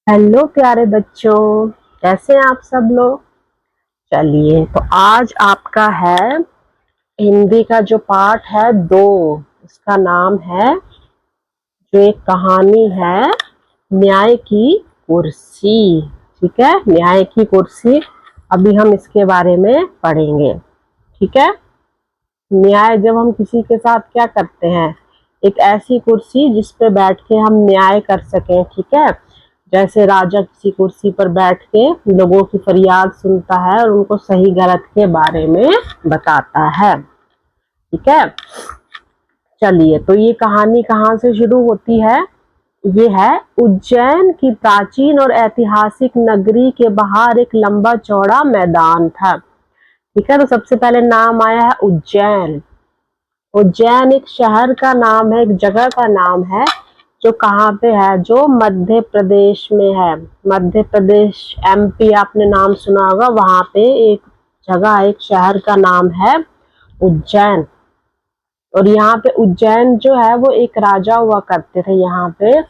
Hello प्यारे बच्चों, कैसे हैं आप सब लोग। चलिए, तो आज आपका है हिंदी का जो पाठ है 2। इसका नाम है, जो एक कहानी है, न्याय की कुर्सी। ठीक है, न्याय की कुर्सी। अभी हम इसके बारे में पढ़ेंगे। ठीक है, न्याय जब हम किसी के साथ क्या करते हैं, एक ऐसी कुर्सी जिस पे बैठ के हम न्याय कर सकें। ठीक है, जैसे राजा किसी कुर्सी पर बैठ के लोगों की फरियाद सुनता है और उनको सही गलत के बारे में बताता है। ठीक है, चलिए, तो ये कहानी कहाँ से शुरू होती है। ये है, उज्जैन की प्राचीन और ऐतिहासिक नगरी के बाहर एक लंबा चौड़ा मैदान था। ठीक है, तो सबसे पहले नाम आया है उज्जैन। उज्जैन एक शहर का नाम है, एक जगह का नाम है, जो कहाँ पे है, जो मध्य प्रदेश में है। मध्य प्रदेश, एमपी, आपने नाम सुना होगा। वहां पे एक जगह, एक शहर का नाम है उज्जैन। और यहाँ पे उज्जैन जो है वो एक राजा हुआ करते थे यहाँ पे,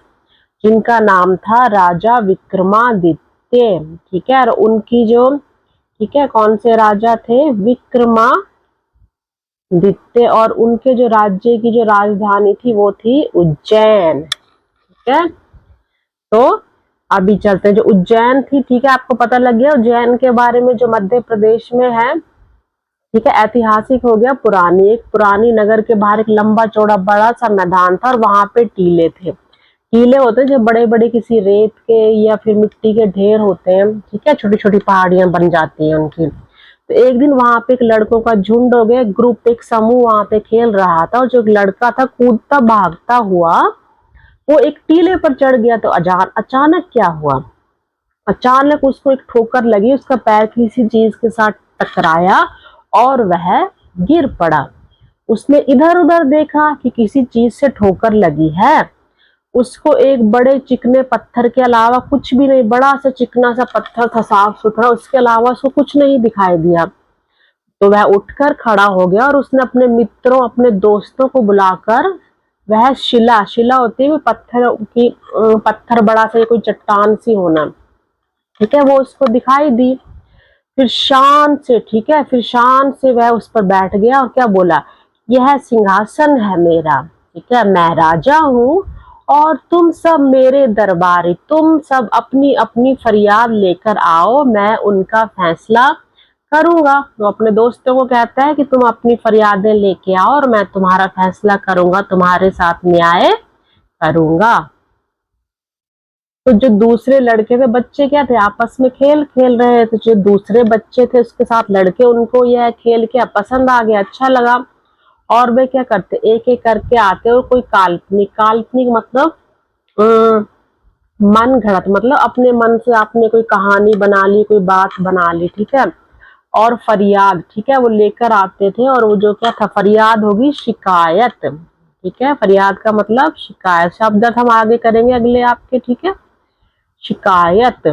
जिनका नाम था राजा विक्रमादित्य। ठीक है, और उनकी जो, ठीक है, कौन से राजा थे, विक्रमादित्य। और उनके जो राज्य की जो राजधानी थी वो थी उज्जैन। ठीक है, तो अभी चलते हैं, जो उज्जैन थी। ठीक है, आपको पता लग गया उज्जैन के बारे में, जो मध्य प्रदेश में है। ठीक है, ऐतिहासिक हो गया, पुरानी, एक पुरानी नगर के बाहर एक लंबा चौड़ा बड़ा सा मैदान था और वहां पे टीले थे। टीले होते हैं जो बड़े बड़े किसी रेत के या फिर मिट्टी के ढेर होते हैं। ठीक है, छोटी छोटी पहाड़ियां बन जाती हैं उनकी। तो एक दिन वहां पे एक लड़कों का झुंड हो गया, ग्रुप, एक समूह वहां पे खेल रहा था। और जो एक लड़का था, कूदता भागता हुआ वो एक टीले पर चढ़ गया। तो अचानक क्या हुआ, अचानक उसको एक ठोकर लगी, उसका पैर किसी चीज के साथ टकराया और वह गिर पड़ा। उसने इधर उधर देखा कि किसी चीज से ठोकर लगी है। उसको एक बड़े चिकने पत्थर के अलावा कुछ भी नहीं, बड़ा सा चिकना सा पत्थर था, साफ सुथरा, उसके अलावा उसको कुछ नहीं दिखाई दिया। तो वह उठकर खड़ा हो गया और उसने अपने मित्रों, अपने दोस्तों को बुलाकर, वह शिला, शिला होती है पत्थर की, पत्थर बड़ा सा, कोई चट्टान सी होना, ठीक है, वो उसको दिखाई दी। फिर शान से, ठीक है, फिर शान से वह उस पर बैठ गया और क्या बोला, यह सिंहासन है मेरा। ठीक है, मैं राजा हूँ और तुम सब मेरे दरबारी, तुम सब अपनी अपनी फरियाद लेकर आओ, मैं उनका फैसला करूंगा। वो अपने दोस्तों को कहता है कि तुम अपनी फरियादें लेके आओ और मैं तुम्हारा फैसला करूंगा, तुम्हारे साथ न्याय करूंगा। तो जो दूसरे लड़के थे, बच्चे क्या थे, आपस में खेल खेल रहे थे। जो दूसरे बच्चे थे उसके साथ लड़के, उनको यह खेल क्या पसंद आ गया, अच्छा लगा। और वे क्या करते, एक एक करके आते और कोई काल्पनिक, काल्पनिक मतलब मन घड़त, मतलब अपने मन से आपने कोई कहानी बना ली, कोई बात बना ली। ठीक है, और फरियाद, ठीक है, वो लेकर आते थे। और वो जो क्या था, फरियाद होगी शिकायत। ठीक है, फरियाद का मतलब शिकायत, शब्द हम आगे करेंगे अगले आपके। ठीक है, शिकायत।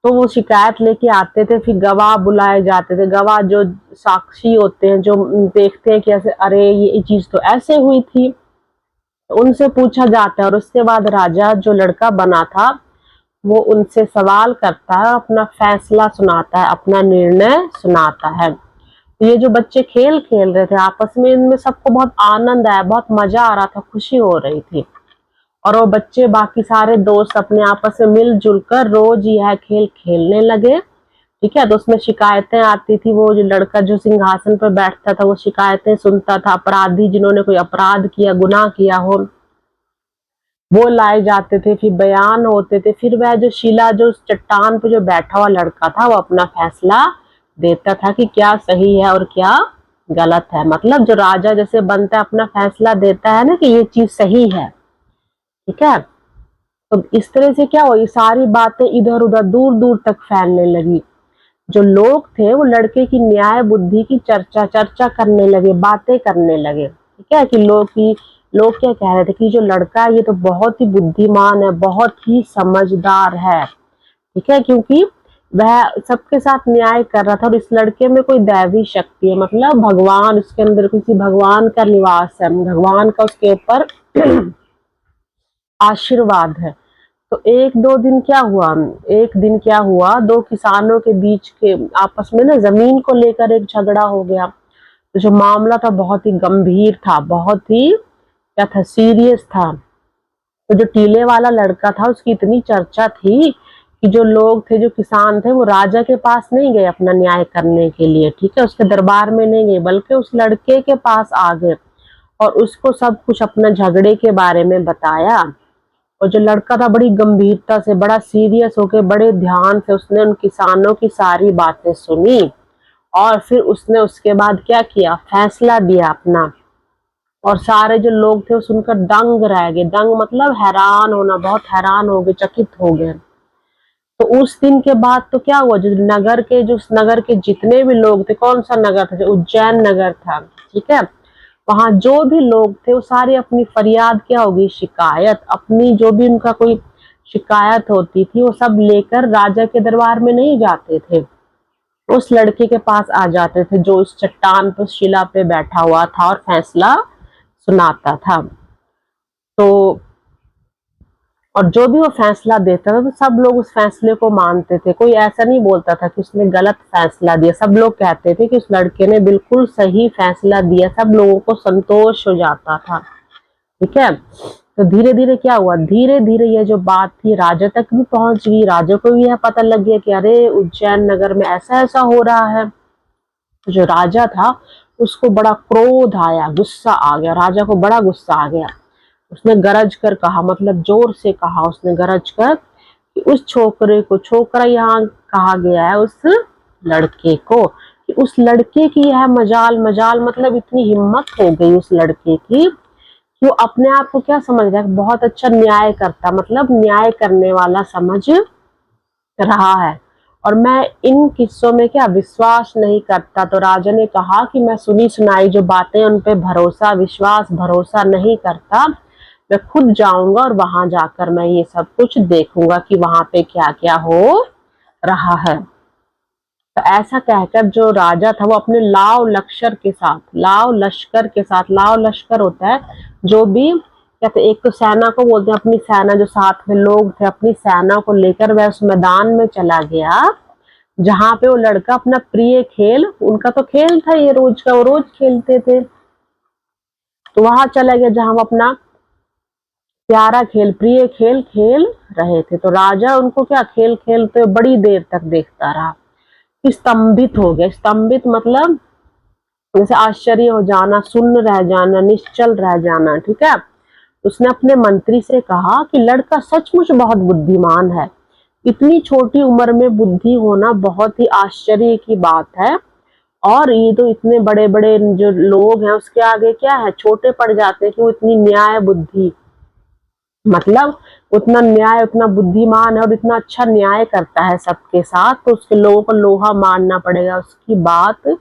तो वो शिकायत लेके आते थे, फिर गवाह बुलाए जाते थे। गवाह जो साक्षी होते हैं, जो देखते हैं कि ऐसे, अरे ये चीज तो ऐसे हुई थी, तो उनसे पूछा जाता है। और उसके बाद राजा, जो लड़का बना था, वो उनसे सवाल करता है, अपना फैसला सुनाता है, अपना निर्णय सुनाता है। तो ये जो बच्चे खेल खेल रहे थे आपस में, इनमें सबको बहुत आनंद आया, बहुत मजा आ रहा था, खुशी हो रही थी। और वो बच्चे, बाकी सारे दोस्त अपने आपस में मिलजुल कर रोज यह खेल खेलने लगे। ठीक है, तो उसमें शिकायतें आती थी। वो जो लड़का जो सिंहासन पर बैठता था वो शिकायतें सुनता था। अपराधी जिन्होंने कोई अपराध किया, गुनाह किया हो, वो लाए जाते थे, फिर बयान होते थे। फिर वह जो शिला, जो चट्टान पे जो बैठा हुआ लड़का था, वो अपना फैसला देता था कि क्या सही है और क्या गलत है। मतलब जो राजा जैसे बनता है, अपना फैसला देता है ना कि ये चीज सही है। ठीक है, तो इस तरह से क्या हुआ, ये सारी बातें इधर उधर दूर दूर तक फैलने लगी। जो लोग थे वो लड़के की न्याय बुद्धि की चर्चा चर्चा करने लगे, बातें करने लगे। ठीक है, कि लोग क्या कह रहे थे कि जो लड़का है ये तो बहुत ही बुद्धिमान है, बहुत ही समझदार है। ठीक है, क्योंकि वह सबके साथ न्याय कर रहा था और इस लड़के में कोई दैवी शक्ति है, मतलब भगवान, उसके अंदर किसी भगवान का निवास है, भगवान का उसके ऊपर आशीर्वाद है। तो एक दिन क्या हुआ, दो किसानों के बीच के आपस में ना जमीन को लेकर एक झगड़ा हो गया। तो जो मामला था बहुत ही गंभीर था, बहुत ही क्या था, सीरियस था। तो जो टीले वाला लड़का था उसकी इतनी चर्चा थी कि जो लोग थे, जो किसान थे, वो राजा के पास नहीं गए अपना न्याय करने के लिए, ठीक है, उसके दरबार में नहीं गए, बल्कि उस लड़के के पास आ गए और उसको सब कुछ अपना झगड़े के बारे में बताया। और जो लड़का था बड़ी गंभीरता से, बड़ा सीरियस होकर, बड़े ध्यान से उसने उन किसानों की सारी बातें सुनी और फिर उसने उसके बाद क्या किया, फैसला दिया अपना। और सारे जो लोग थे वो सुनकर दंग रह गए। दंग मतलब हैरान होना, बहुत हैरान हो गए, चकित हो गए। तो उस दिन के बाद तो क्या हुआ, जो नगर के जितने भी लोग थे, कौन सा नगर था, जो उज्जैन नगर था, ठीक है, वहां जो भी लोग थे वो सारे अपनी फरियाद, क्या होगी, शिकायत, अपनी जो भी उनका कोई शिकायत होती थी वो सब लेकर राजा के दरबार में नहीं जाते थे, उस लड़के के पास आ जाते थे जो उस चट्टान पर, शिला पे बैठा हुआ था और फैसला सुनाता था। तो और जो भी वो फैसला देता था तो सब लोग उस फैसले को मानते थे। कोई ऐसा नहीं बोलता था कि उसने गलत फैसला दिया, सब लोग कहते थे कि उस लड़के ने बिल्कुल सही फैसला दिया, सब लोगों को संतोष हो जाता था, ठीक है। तो धीरे धीरे क्या हुआ, धीरे धीरे ये जो बात थी राजा तक भी पहुंच गई। राजा को भी यह पता लग गया कि अरे उज्जैन नगर में ऐसा ऐसा हो रहा है। तो जो राजा था उसको बड़ा क्रोध आया, गुस्सा आ गया, राजा को बड़ा गुस्सा आ गया। उसने गरज कर कहा, मतलब जोर से कहा उसने, गरज कर कि उस छोकरे को, छोकरा यहाँ कहा गया है उस लड़के को, कि उस लड़के की यह मजाल, मजाल मतलब इतनी हिम्मत हो गई उस लड़के की कि वो अपने आप को क्या समझ रहा है, बहुत अच्छा न्याय करता, मतलब न्याय करने वाला समझ रहा है, और मैं इन किस्सों में क्या विश्वास नहीं करता। तो राजा ने कहा कि मैं सुनी सुनाई जो बातें उन पे भरोसा, विश्वास, भरोसा नहीं करता, मैं खुद जाऊंगा और वहां जाकर मैं ये सब कुछ देखूंगा कि वहां पे क्या क्या हो रहा है। तो ऐसा कहकर जो राजा था वो अपने लाव लश्कर के साथ, लाव लश्कर होता है जो भी, कहते एक तो सेना को बोलते हैं, अपनी सेना, जो साथ में लोग थे अपनी सेना को लेकर वह उस मैदान में चला गया जहां पे वो लड़का अपना प्रिय खेल, उनका तो खेल था ये रोज का, वो रोज खेलते थे, तो वहां चला गया जहां वो अपना प्यारा खेल, प्रिय खेल खेल रहे थे। तो राजा उनको क्या खेल खेलते बड़ी देर तक देखता रहा, स्तंभित हो गया। स्तंभित मतलब जैसे आश्चर्य हो जाना, सुन्न रह जाना, निश्चल रह जाना, ठीक है। उसने अपने मंत्री से कहा कि लड़का सचमुच बहुत बुद्धिमान है, इतनी छोटी उम्र में बुद्धि होना बहुत ही आश्चर्य की बात है, और ये तो इतने बड़े बड़े जो लोग हैं उसके आगे क्या है, छोटे पड़ जाते हैं कि वो इतनी न्याय बुद्धि, मतलब उतना न्याय, उतना बुद्धिमान है और इतना अच्छा न्याय करता है सबके साथ, तो उसके लोगों को लोहा मानना पड़ेगा। उसकी बात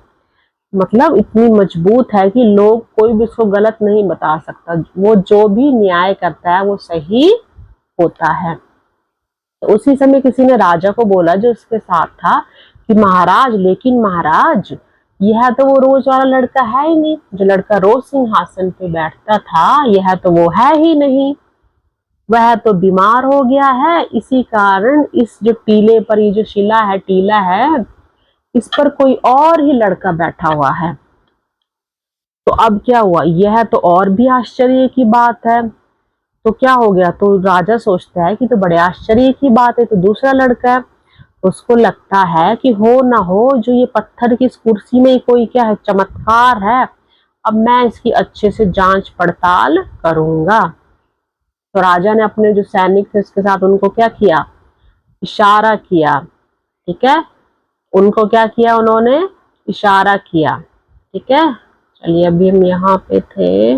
मतलब इतनी मजबूत है कि लोग, कोई भी उसको गलत नहीं बता सकता, वो जो भी न्याय करता है वो सही होता है। तो उसी समय किसी ने राजा को बोला जो उसके साथ था कि महाराज, लेकिन महाराज, यह तो वो रोज वाला लड़का है ही नहीं, जो लड़का रोज सिंहासन पे बैठता था, यह तो वो है ही नहीं, वह तो बीमार हो गया है, इसी कारण इस जो टीले पर, ये जो शिला है, टीला है, इस पर कोई और ही लड़का बैठा हुआ है। तो अब क्या हुआ, यह तो और भी आश्चर्य की बात है। तो क्या हो गया, तो राजा सोचता है कि तो बड़े आश्चर्य की बात है, तो दूसरा लड़का है। उसको लगता है कि हो ना हो जो ये पत्थर की इस कुर्सी में कोई क्या है, चमत्कार है, अब मैं इसकी अच्छे से जांच पड़ताल करूंगा। तो राजा ने अपने जो सैनिक थे उसके साथ उनको क्या किया, इशारा किया, ठीक है, उनको क्या किया, उन्होंने इशारा किया, ठीक है। चलिए अभी हम यहाँ पे थे,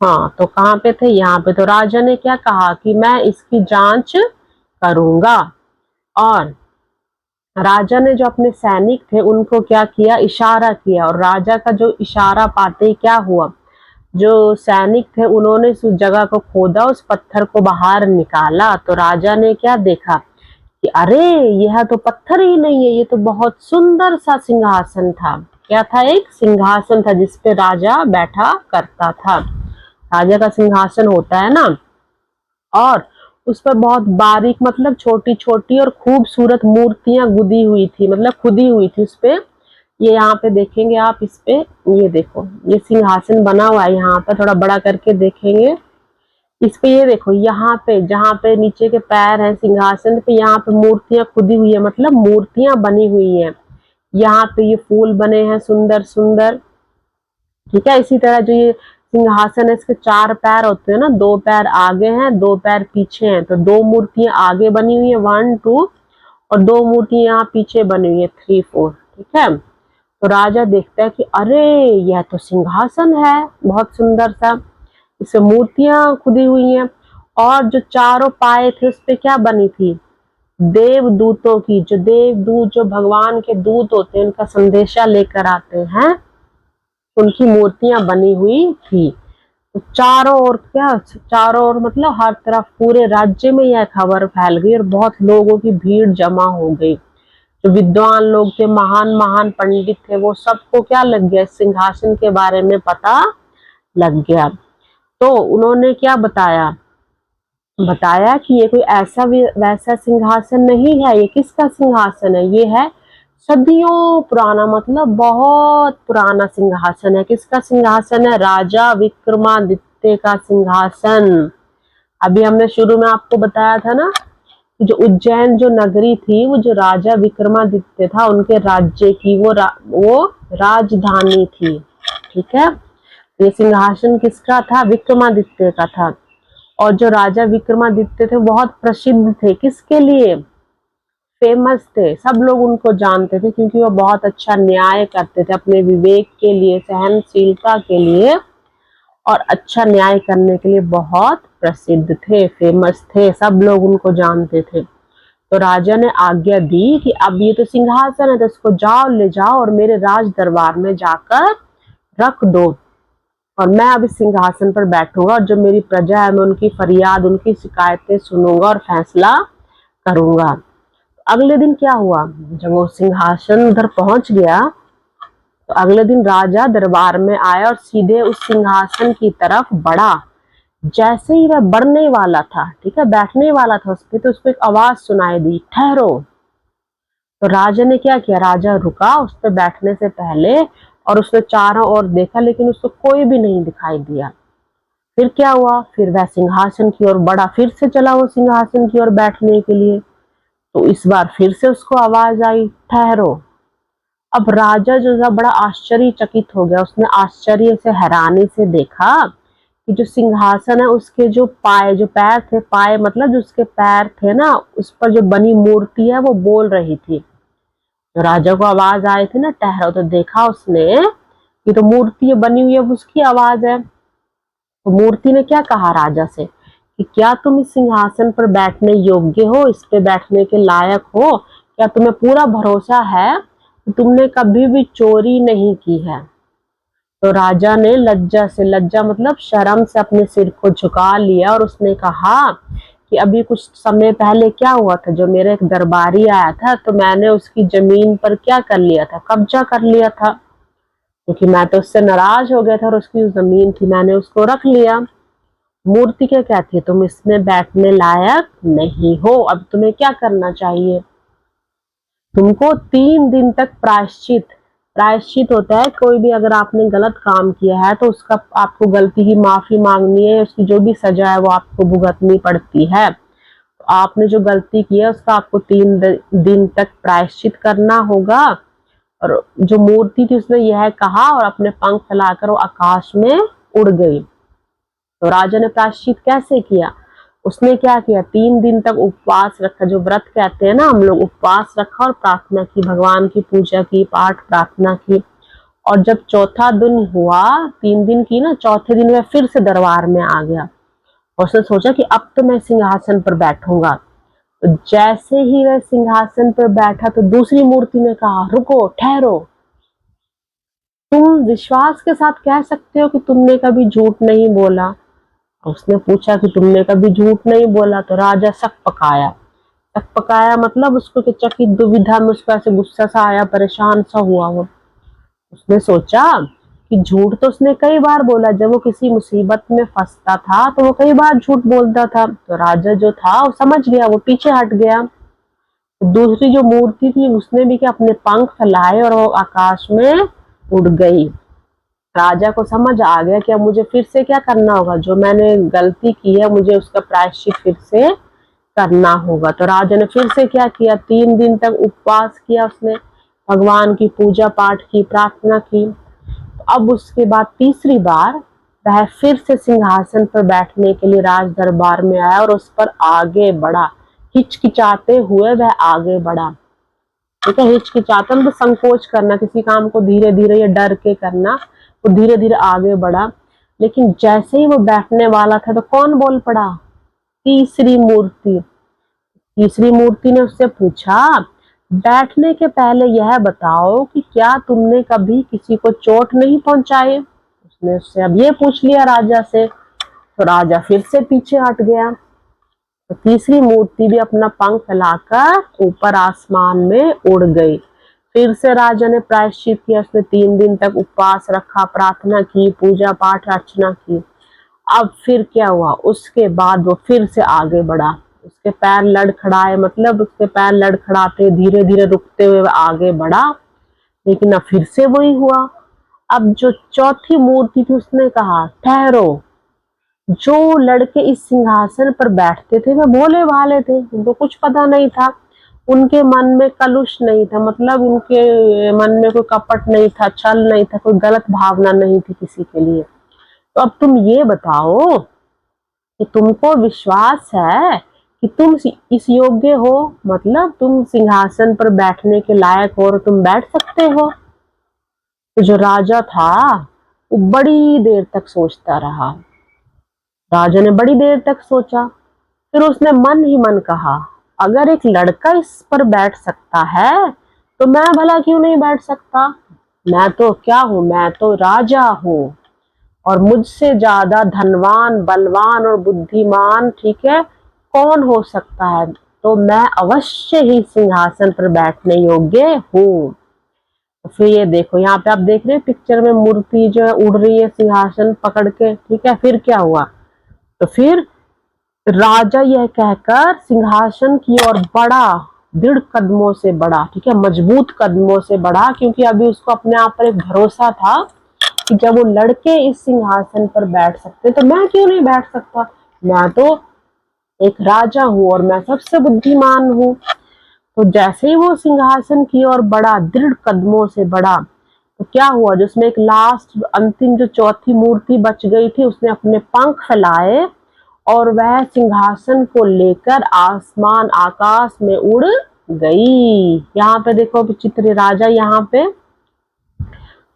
हाँ, तो कहाँ पे थे, यहाँ पे। तो राजा ने क्या कहा कि मैं इसकी जांच करूंगा, और राजा ने जो अपने सैनिक थे उनको क्या किया, इशारा किया, और राजा का जो इशारा पाते ही क्या हुआ, जो सैनिक थे उन्होंने उस जगह को खोदा, उस पत्थर को बाहर निकाला। तो राजा ने क्या देखा कि अरे यह तो पत्थर ही नहीं है, ये तो बहुत सुंदर सा सिंहासन था, क्या था? एक सिंहासन था जिसपे राजा बैठा करता था। राजा का सिंहासन होता है ना, और उस पर बहुत बारीक मतलब छोटी छोटी और खूबसूरत मूर्तियां गुदी हुई थी, मतलब खुदी हुई थी उस पे। ये यहाँ पे देखेंगे आप, इस पे ये देखो, ये सिंहासन बना हुआ है। यहाँ पर थोड़ा बड़ा करके देखेंगे इस पे, ये देखो यहाँ पे जहाँ पे नीचे के पैर हैं सिंहासन पे, यहाँ पे मूर्तियां खुदी हुई है, मतलब मूर्तियां बनी हुई हैं। यहाँ पे ये फूल बने हैं सुंदर सुंदर, ठीक है। इसी तरह जो ये सिंहासन है, इसके 4 पैर होते हैं ना, 2 पैर आगे हैं, 2 पैर पीछे हैं। तो 2 मूर्तियां आगे बनी हुई है 1 2, और 2 मूर्तियां यहाँ पीछे बनी हुई है 3 4, ठीक है। तो राजा देखता है कि अरे यह तो सिंहासन है बहुत सुंदर सा, इसमें मूर्तियां खुदी हुई हैं, और जो चारों पाए थे उस पे क्या बनी थी? देवदूतों की, जो देवदूत जो भगवान के दूत होते हैं, उनका संदेशा लेकर आते हैं, उनकी मूर्तियां बनी हुई थी। तो चारों ओर क्या, चारों ओर मतलब हर तरफ पूरे राज्य में यह खबर फैल गई और बहुत लोगों की भीड़ जमा हो गई। जो विद्वान लोग थे, महान महान पंडित थे, वो सबको क्या लग गया, सिंहासन के बारे में पता लग गया। तो उन्होंने क्या बताया कि ये कोई ऐसा वैसा सिंहासन नहीं है। ये किसका सिंहासन है? ये है सदियों पुराना, मतलब बहुत पुराना सिंहासन है। किसका सिंहासन है? राजा विक्रमादित्य का सिंहासन। अभी हमने शुरू में आपको बताया था ना, जो उज्जैन जो नगरी थी, वो जो राजा विक्रमादित्य था उनके राज्य की वो राजधानी थी, ठीक है। ये सिंहासन किसका था? विक्रमादित्य का था। और जो राजा विक्रमादित्य थे बहुत प्रसिद्ध थे, किसके लिए? फेमस थे, सब लोग उनको जानते थे क्योंकि वो बहुत अच्छा न्याय करते थे, अपने विवेक के लिए, सहनशीलता के लिए और अच्छा न्याय करने के लिए बहुत प्रसिद्ध थे, फेमस थे, सब लोग उनको जानते थे। तो राजा ने आज्ञा दी कि अब ये तो सिंहासन है, तो इसको जाओ, ले जाओ और मेरे राज दरबार में जाकर रख दो, और मैं अब इस सिंहासन पर बैठूंगा, और जो मेरी प्रजा है मैं उनकी फरियाद, उनकी शिकायतें सुनूंगा और फैसला करूंगा। अगले दिन क्या हुआ, जब वो सिंहासन उधर पहुंच गया, तो अगले दिन राजा दरबार में आया और सीधे उस सिंहासन की तरफ बढ़ा। जैसे ही वह बढ़ने वाला था, ठीक है, बैठने वाला था उस पे, तो उसको एक आवाज सुनाई दी, ठहरो। तो राजा ने क्या किया, राजा रुका उस पे बैठने से पहले, और उसने चारों ओर देखा, लेकिन उसको कोई भी नहीं दिखाई दिया। फिर क्या हुआ, फिर वह सिंहासन की ओर बढ़ा, फिर से चला वो सिंहासन की ओर बैठने के लिए। तो इस बार फिर से उसको आवाज आई, ठहरो। अब राजा जो था बड़ा आश्चर्यचकित हो गया। उसने आश्चर्य से, हैरानी से देखा कि जो सिंहासन है उसके जो पाए, जो पैर थे, पाए मतलब जो उसके पैर थे ना, उस पर जो बनी मूर्ति है वो बोल रही थी। तो राजा को आवाज आई थी ना, ठहरो, तो देखा उसने ये तो मूर्ति बनी हुई है, उसकी आवाज है। तो मूर्ति ने क्या कहा राजा से कि क्या तुम इस सिंहासन पर बैठने योग्य हो, इस पे बैठने के लायक हो? क्या तुम्हें पूरा भरोसा है कि तुमने कभी भी चोरी नहीं की है? तो राजा ने लज्जा से, लज्जा मतलब शर्म से, अपने सिर को झुका लिया और उसने कहा कि अभी कुछ समय पहले क्या हुआ था, जो मेरा एक दरबारी आया था, तो मैंने उसकी जमीन पर क्या कर लिया था, कब्जा कर लिया था, क्योंकि मैं तो उससे नाराज हो गया था और उसकी जमीन थी, मैंने उसको रख लिया। मूर्ति क्या कहती है, तुम इसमें बैठने लायक नहीं हो, अब तुम्हें क्या करना चाहिए? तुमको 3 दिन तक प्रायश्चित होता है, कोई भी अगर आपने गलत काम किया है तो उसका आपको गलती की माफी मांगनी है, उसकी जो भी सजा है वो आपको भुगतनी पड़ती है। तो आपने जो गलती की है उसका आपको 3 दिन तक प्रायश्चित करना होगा। और जो मूर्ति थी उसने यह कहा और अपने पंख फैलाकर वो आकाश में उड़ गई। तो राजा ने प्रायश्चित कैसे किया, उसने क्या किया, 3 दिन तक उपवास रखा, जो व्रत कहते हैं ना हम लोग, उपवास रखा और प्रार्थना की, भगवान की पूजा की, पाठ प्रार्थना की। और जब चौथा दिन हुआ, 3 दिन की ना, चौथे दिन वह फिर से दरबार में आ गया और उसने सोचा कि अब तो मैं सिंहासन पर बैठूंगा। तो जैसे ही वह सिंहासन पर बैठा तो दूसरी मूर्ति ने कहा, रुको, ठहरो, तुम विश्वास के साथ कह सकते हो कि तुमने कभी झूठ नहीं बोला? उसने पूछा कि तुमने कभी झूठ नहीं बोला। तो राजा शक पकाया मतलब उसको चकित दुविधा में, उसको ऐसे गुस्सा सा आया, परेशान सा हुआ वो। उसने सोचा कि झूठ तो उसने कई बार बोला, जब वो किसी मुसीबत में फंसता था तो वो कई बार झूठ बोलता था। तो राजा जो था वो समझ गया, वो पीछे हट गया। तो दूसरी जो मूर्ति थी उसने भी क्या अपने पंख फैलाए और वो आकाश में उड़ गई। राजा को समझ आ गया कि अब मुझे फिर से क्या करना होगा, जो मैंने गलती की है मुझे उसका प्रायश्चित फिर से करना होगा। तो राजा ने फिर से क्या किया, 3 दिन तक उपवास किया, उसने भगवान की पूजा पाठ की, प्रार्थना की। अब उसके बाद तीसरी बार वह फिर से सिंहासन पर बैठने के लिए राज दरबार में आया और उस पर आगे बढ़ा। हिचकिचाते हुए वह आगे बढ़ा। ठीक है, हिचकिचाता मतलब संकोच करना, किसी काम को धीरे धीरे या डर के करना। वो धीरे धीरे आगे बढ़ा, लेकिन जैसे ही वो बैठने वाला था तो कौन बोल पड़ा, तीसरी मूर्ति। तीसरी मूर्ति ने उससे पूछा, बैठने के पहले यह बताओ कि क्या तुमने कभी किसी को चोट नहीं पहुंचाई। उसने उससे अब ये पूछ लिया राजा से। तो राजा फिर से पीछे हट गया। तो तीसरी मूर्ति भी अपना पंख फैलाकर ऊपर आसमान में उड़ गई। फिर से राजा ने प्रायश्चित किया, उसने 3 दिन तक उपवास रखा, प्रार्थना की, पूजा पाठ अर्चना की। अब फिर क्या हुआ, उसके बाद वो फिर से आगे बढ़ा। उसके पैर लड़खड़ाए, मतलब उसके पैर लड़खड़ाते धीरे धीरे रुकते हुए आगे बढ़ा, लेकिन अब फिर से वही हुआ। अब जो चौथी मूर्ति थी उसने कहा, ठहरो। जो लड़के इस सिंहासन पर बैठते थे वे भोले भाले थे, उनको कुछ पता नहीं था, उनके मन में कलुष नहीं था, मतलब उनके मन में कोई कपट नहीं था, छल नहीं था, कोई गलत भावना नहीं थी किसी के लिए। तो अब तुम ये बताओ कि तुमको विश्वास है कि तुम इस योग्य हो, मतलब तुम सिंहासन पर बैठने के लायक हो और तुम बैठ सकते हो। तो जो राजा था वो बड़ी देर तक सोचता रहा। राजा ने बड़ी देर तक सोचा, फिर उसने मन ही मन कहा, अगर एक लड़का इस पर बैठ सकता है तो मैं भला क्यों नहीं बैठ सकता। मैं तो क्या हूं, मैं तो राजा हूं और मुझसे ज्यादा धनवान, बलवान और बुद्धिमान, ठीक है, कौन हो सकता है। तो मैं अवश्य ही सिंहासन पर बैठने योग्य हूँ। तो फिर ये देखो, यहाँ पे आप देख रहे हैं पिक्चर में मूर्ति जो है उड़ रही है सिंहासन पकड़ के। ठीक है, फिर क्या हुआ, तो फिर राजा यह कहकर सिंहासन की ओर बढ़ा, दृढ़ कदमों से बढ़ा, ठीक है, मजबूत कदमों से बढ़ा, क्योंकि अभी उसको अपने आप पर एक भरोसा था कि जब वो लड़के इस सिंहासन पर बैठ सकते तो मैं क्यों नहीं बैठ सकता। मैं तो एक राजा हूं और मैं सबसे बुद्धिमान हूं। तो जैसे ही वो सिंहासन की ओर बढ़ा, दृढ़ कदमों से बढ़ा, तो क्या हुआ, जिसमें एक लास्ट अंतिम जो चौथी मूर्ति बच गई थी, उसने अपने पंख फैलाए और वह सिंहासन को लेकर आसमान आकाश में उड़ गई। यहाँ पे देखो चित्र, राजा यहाँ पे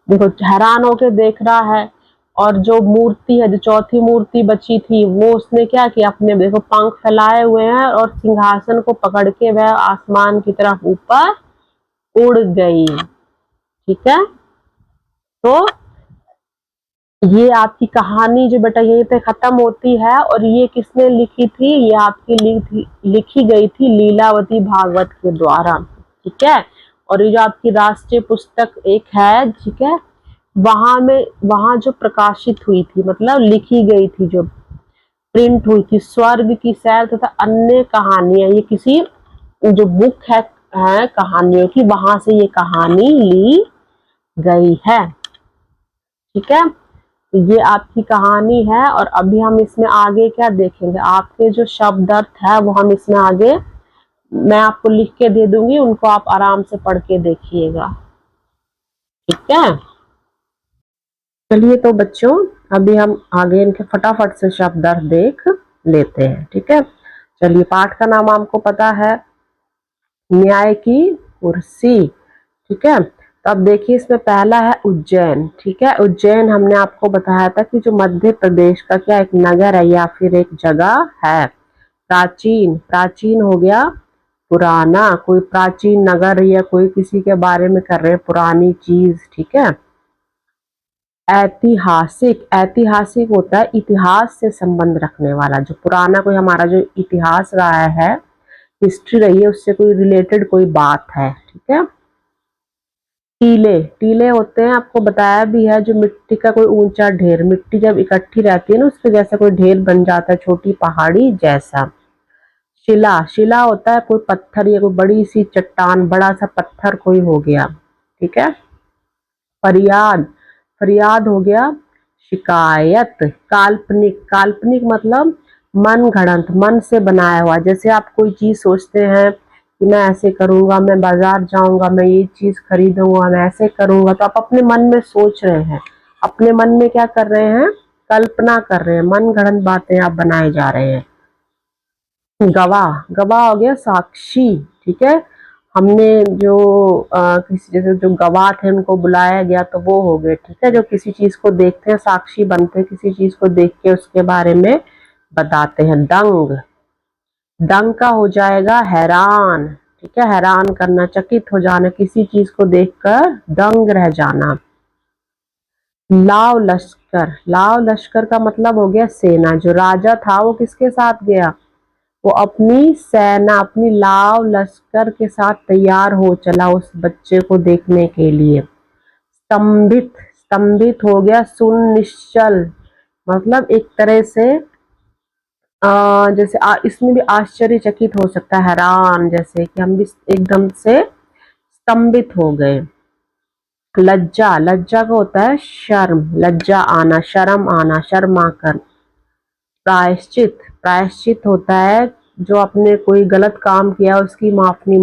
देखो हैरान होके देख रहा है, और जो मूर्ति है, जो चौथी मूर्ति बची थी, वो उसने क्या किया, अपने देखो पंख फैलाए हुए हैं और सिंहासन को पकड़ के वह आसमान की तरफ ऊपर उड़ गई। ठीक है, तो ये आपकी कहानी जो बेटा यहीं पे खत्म होती है। और ये किसने लिखी थी, ये आपकी लिखी गई थी लीलावती भागवत के द्वारा। ठीक है, और ये जो आपकी राष्ट्रीय पुस्तक एक है, ठीक है, वहां जो प्रकाशित हुई थी, मतलब लिखी गई थी, जो प्रिंट हुई थी, स्वर्ग की सैर तथा अन्य कहानियां, ये किसी जो बुक है कहानियों की, वहां से ये कहानी ली गई है। ठीक है, ये आपकी कहानी है। और अभी हम इसमें आगे क्या देखेंगे, आपके जो शब्द अर्थ है वो हम इसमें आगे मैं आपको लिख के दे दूंगी, उनको आप आराम से पढ़ के देखिएगा। ठीक है, चलिए तो बच्चों अभी हम आगे इनके फटाफट से शब्द अर्थ देख लेते हैं। ठीक है, चलिए, पाठ का नाम आपको पता है, न्याय की कुर्सी। ठीक है, तो अब देखिए इसमें पहला है उज्जैन। ठीक है, उज्जैन हमने आपको बताया था कि जो मध्य प्रदेश का क्या एक नगर है या फिर एक जगह है। प्राचीन, प्राचीन हो गया पुराना, कोई प्राचीन नगर या कोई किसी के बारे में कर रहे हैं पुरानी चीज। ठीक है, ऐतिहासिक, ऐतिहासिक होता है इतिहास से संबंध रखने वाला, जो पुराना कोई हमारा जो इतिहास रहा है, हिस्ट्री रही है, उससे कोई रिलेटेड कोई बात है। ठीक है, टीले, टीले होते हैं, आपको बताया भी है, जो मिट्टी का कोई ऊंचा ढेर, मिट्टी जब इकट्ठी रहती है ना उसके जैसा कोई ढेर बन जाता है, छोटी पहाड़ी जैसा। शिला, शिला होता है कोई पत्थर या कोई बड़ी सी चट्टान, बड़ा सा पत्थर कोई हो गया, ठीक है। फरियाद, फरियाद हो गया शिकायत। काल्पनिक, काल्पनिक मतलब मन घड़ंत, मन से बनाया हुआ। जैसे आप कोई चीज सोचते हैं कि मैं ऐसे करूंगा, मैं बाजार जाऊंगा, मैं ये चीज खरीदूंगा, मैं ऐसे करूंगा, तो आप अपने मन में सोच रहे हैं, अपने मन में क्या कर रहे हैं, कल्पना कर रहे हैं, मन गढ़ंत बातें आप बनाए जा रहे हैं। गवाह, गवाह हो गया साक्षी, ठीक है। हमने जो किसी जैसे जो गवाह थे उनको बुलाया गया तो वो हो गए, ठीक है, जो किसी चीज को देखते हैं, साक्षी बनते हैं, किसी चीज को देख के उसके बारे में बताते हैं। दंग, दंग का हो जाएगा हैरान, ठीक है, हैरान करना, चकित हो जाना, किसी चीज को देखकर दंग रह जाना। लाव लश्कर, लाव लश्कर का मतलब हो गया सेना। जो राजा था वो किसके साथ गया, वो अपनी सेना, अपनी लाव लश्कर के साथ तैयार हो चला उस बच्चे को देखने के लिए। स्तंभित, स्तंभित हो गया सुन निश्चल, मतलब एक तरह से जैसे इसमें भी आश्चर्यचकित हो सकता है, हैरान, जैसे कि हम भी एकदम से स्तंभित हो गए। लज्जा, लज्जा का होता है शर्म, लज्जा आना, शर्म आना, शर्मा कर। प्रायश्चित, प्रायश्चित होता है जो आपने कोई गलत काम किया उसकी माफी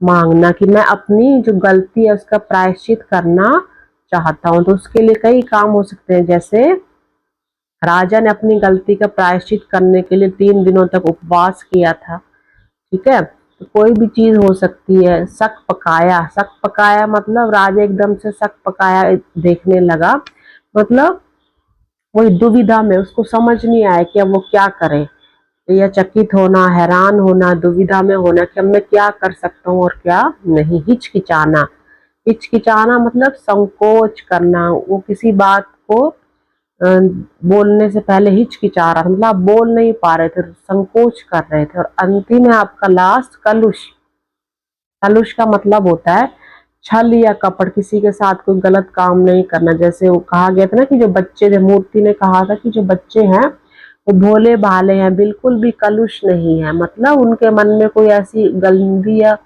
मांगना, कि मैं अपनी जो गलती है उसका प्रायश्चित करना चाहता हूं। तो उसके लिए कई काम हो सकते हैं, जैसे राजा ने अपनी गलती का प्रायश्चित करने के लिए 3 दिनों तक उपवास किया था, ठीक है। तो कोई भी चीज हो सकती है। शक पकाया, शक पकाया मतलब राजा एकदम से शक पकाया देखने लगा, मतलब वही दुविधा में, उसको समझ नहीं आया कि अब वो क्या करे, या चकित होना, हैरान होना, दुविधा में होना कि अब मैं क्या कर सकता हूँ और क्या नहीं। हिचकिचाना, हिचकिचाना मतलब संकोच करना, वो किसी बात को बोलने से पहले हिचकिचा रहा था, मतलब आप बोल नहीं पा रहे थे, संकोच कर रहे थे। और अंतिम है आपका लास्ट कलुष, कलुष का मतलब होता है छल या कपट, किसी के साथ कोई गलत काम नहीं करना। जैसे वो कहा गया था ना कि जो बच्चे थे, मूर्ति ने कहा था कि जो बच्चे हैं वो भोले भाले हैं, बिल्कुल भी कलुष नहीं है, मतलब उनके मन में कोई ऐसी गंदी या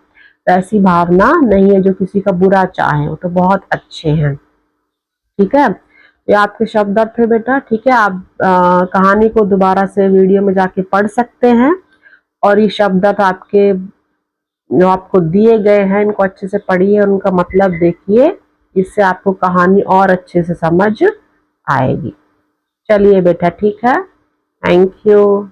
ऐसी भावना नहीं है जो किसी का बुरा चाहे, वो तो बहुत अच्छे हैं, ठीक है। ये आपके शब्द थे बेटा, ठीक है। आप कहानी को दोबारा से वीडियो में जाके पढ़ सकते हैं, और ये शब्द आपके जो आपको दिए गए हैं इनको अच्छे से पढ़िए, उनका मतलब देखिए, इससे आपको कहानी और अच्छे से समझ आएगी। चलिए बेटा, ठीक है, थैंक यू।